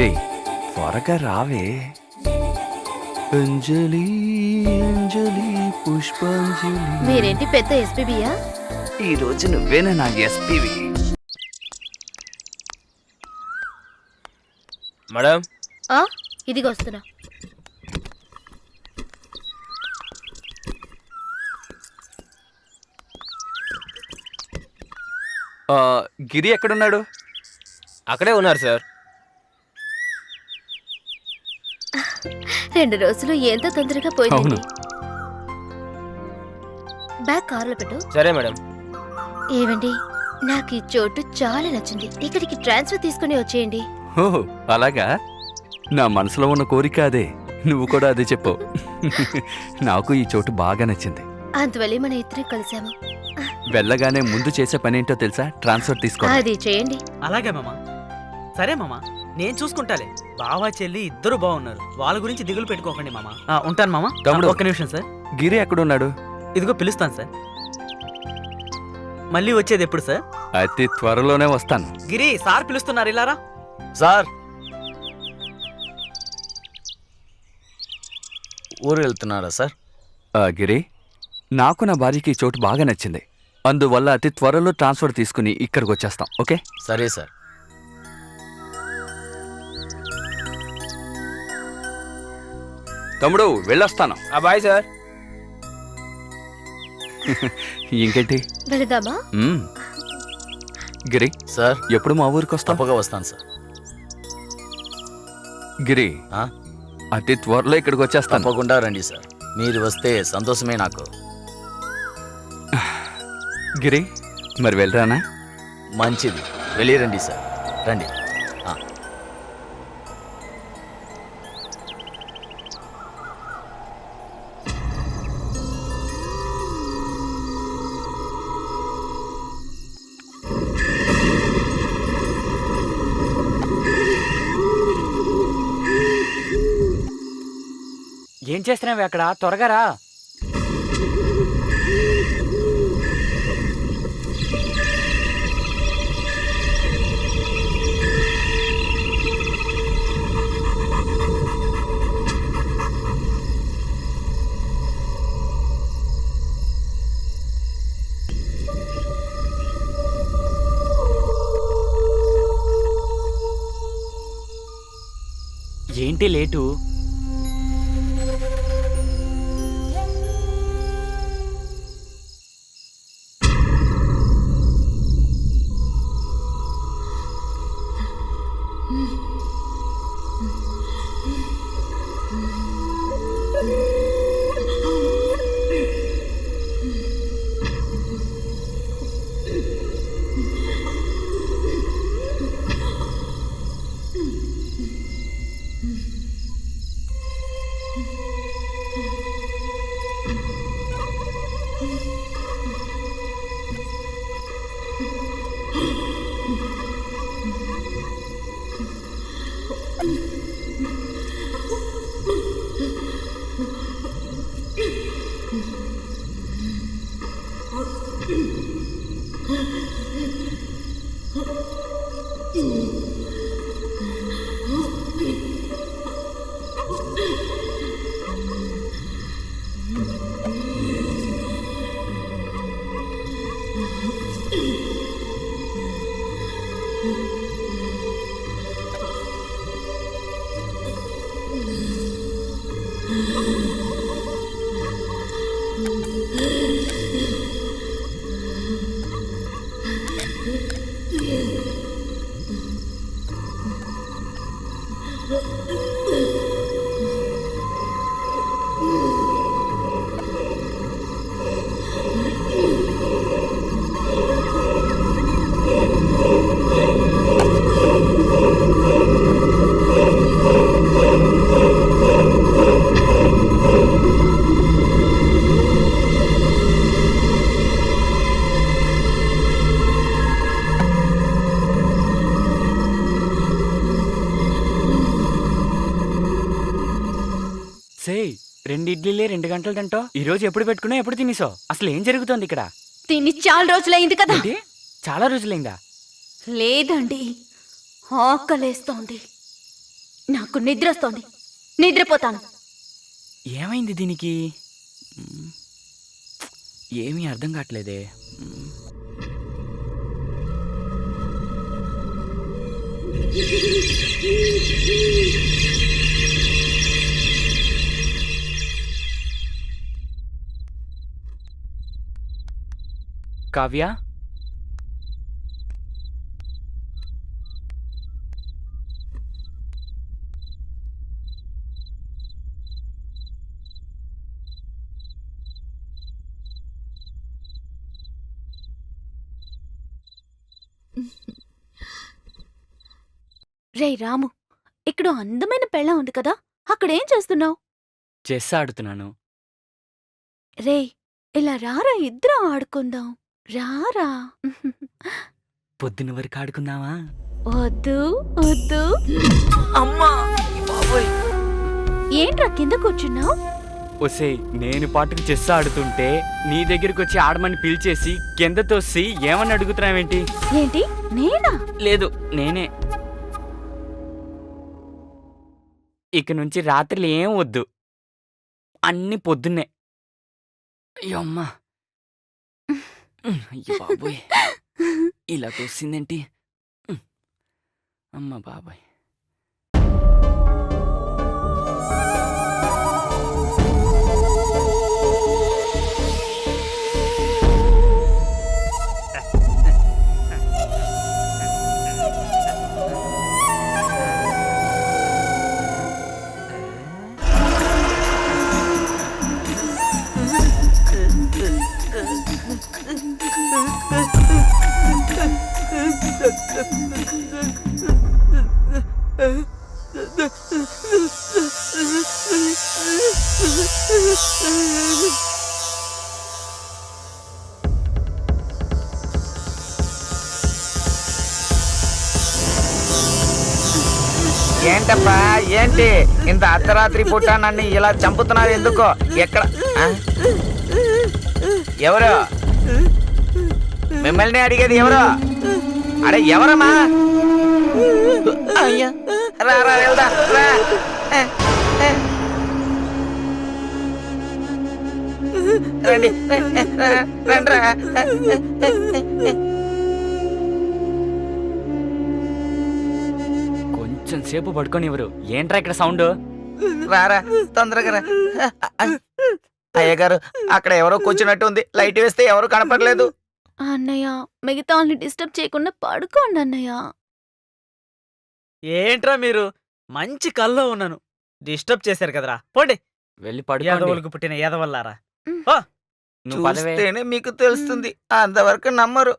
ఏయ్ త్వరగా రావే. అంజలి అంజలి పుష్పాంజలి. మీరేంటి పెద్ద ఎస్పీబీయా? ఈ రోజు నువ్వేనా నా ఎస్పీవి? మేడం ఇదిగో వస్తున్నా. గిరి ఎక్కడున్నాడు? అక్కడే ఉన్నారు సార్. 2 రోజులు ఎంత తొందరగా పోయింది. అవును. బ్యాగ్ కారులో పెట్టు. సరే మేడం. ఏవండి, నాకు ఈ చోటు చాలా నచ్చింది. ఇక్కడికి ట్రాన్స్ఫర్ తీసుకుని వచ్చేయండి. ఓహో అలాగా? నా మనసులో ఉన్న కోరిక అదే. నువ్వు కూడా అదే చెప్పు. నాకు ఈ చోటు బాగా నచ్చింది. అందువల్లే మన ఇద్దరం కలిసాము. వెళ్ళగానే ముందు చేసే పనేంటో తెలుసా? ట్రాన్స్ఫర్ తీసుకో. అది చేయండి. అలాగే మామ. సరే మామ, నేను చూసుకుంటాలే. బావా చెల్లి ఇద్దరు బాగున్నారు, వాళ్ళ గురించి దిగులు పెట్టుకోకండి మామ. ఉంటాను మామ. తమ్ముడు. ఒక్క నిమిషం సార్. గిరి ఎక్కడున్నాడు? ఇదిగో పిలుస్తాను సార్. మళ్ళీ వచ్చేది ఎప్పుడు సార్? అతి త్వరలోనే వస్తాను. గిరి సార్ పిలుస్తున్నారు, ఇలారా. సార్ ఊరు వెళ్తున్నారా సార్? గిరి, నాకు నా భార్యకి ఈ చోటు బాగా నచ్చింది. అందువల్ల అతి త్వరలో ట్రాన్స్ఫర్ తీసుకుని ఇక్కడికి వచ్చేస్తాం. ఓకే? సరే సార్. తమ్ముడు వెళ్ళొస్తాను. Bye sir. ఇంకేంటి? వెళదామా? గిరి సార్ ఎప్పుడు మా ఊరికి వస్తావు? తప్పగా వస్తాను సార్. గిరి అతి త్వరలో ఇక్కడికి వచ్చేస్తాను. తప్పకుండా రండి సార్. మీరు వస్తే సంతోషమే నాకు. గిరి మరి వెళ్ళరానా? మంచిది, వెళ్ళిరండి సార్. రండి. ఏం చేస్తున్నావు అక్కడ? త్వరగా రా. ఏంటి లేటు? సేయ్, 2 ఇడ్లీలే 2 గంటలు తింటావు. ఈ రోజు ఎప్పుడు పెట్టుకున్నా ఎప్పుడు తినేసావు? అసలు ఏం జరుగుతోంది ఇక్కడ? తిని చాలా రోజులైంది కదా. చాలా రోజులైందా? లేదండి, ఆకలేస్తోంది. నాకు నిద్రొస్తోంది, నిద్రపోతాను. ఏమైంది దీనికి? ఏమీ అర్థం కావట్లేదే. కావ్య, రేయ్ రాము, ఇక్కడ అందమైన పెళ్ళ ఉంది కదా, అక్కడేం చేస్తున్నావు? చెస్ ఆడుతున్నాను. రేయ్, ఇలా రారా, ఇద్దరం ఆడుకుందాం. రారా. పొద్దున వరకు ఆడుకుందామా? వద్దు వద్దు. అమ్మా బాబోయ్! ఏంట్రా కింద కూర్చున్నావు? ఒసేయ్, నేను పాటుకు చెస్ ఆడుతుంటే నీ దగ్గరికి వచ్చి ఆడమని పిలిచేసి కింద తోసి ఏమని అడుగుతున్నావేంటి? ఏంటి, నేనా? లేదు, నేనే. ఇక నుంచి రాత్రులు ఏం వద్దు, అన్ని పొద్దున్నే. అయ్యో అమ్మా, అయ్యో బాబోయ్, ఇలా తోసిందేంటి? అమ్మ బాబాయ్. ఏంటప్పా ఏంటి ఇంత అర్ధరాత్రి పూట నన్ను ఇలా చంపుతున్నారు ఎందుకో? ఎక్కడ ఆ? ఎవరు? మిమ్మల్ని అడిగేది ఎవరు? అరే ఎవరమ్మా? అయ్యా రా రా వెళ్దా రా. రండి రండి రా. కొంచెం సేపు పడుకొని ఎవరు? ఏంట్రా ఇక్కడ సౌండ్? రారా తొందరగా రా. అయ్యగారు అక్కడ ఎవరో కూర్చున్నట్టు ఉంది, లైట్ వేస్తే ఎవరు కనపడలేదు. అన్నయ్య, మిగతా వాళ్ళని డిస్టర్బ్ చేయకుండా పడుకోండి అన్నయ్య. ఏంట్రా మీరు? మంచి కల్లో ఉన్నాను, డిస్టర్బ్ చేశారు కదరా. పోండి, వెళ్ళి పడుకోండి. యాదవులకు పుట్టిన యాదవల్లారా. నువ్వు పదవే. చూస్తేనే మీకు తెలుస్తుంది, అంతవరకు నమ్మరు.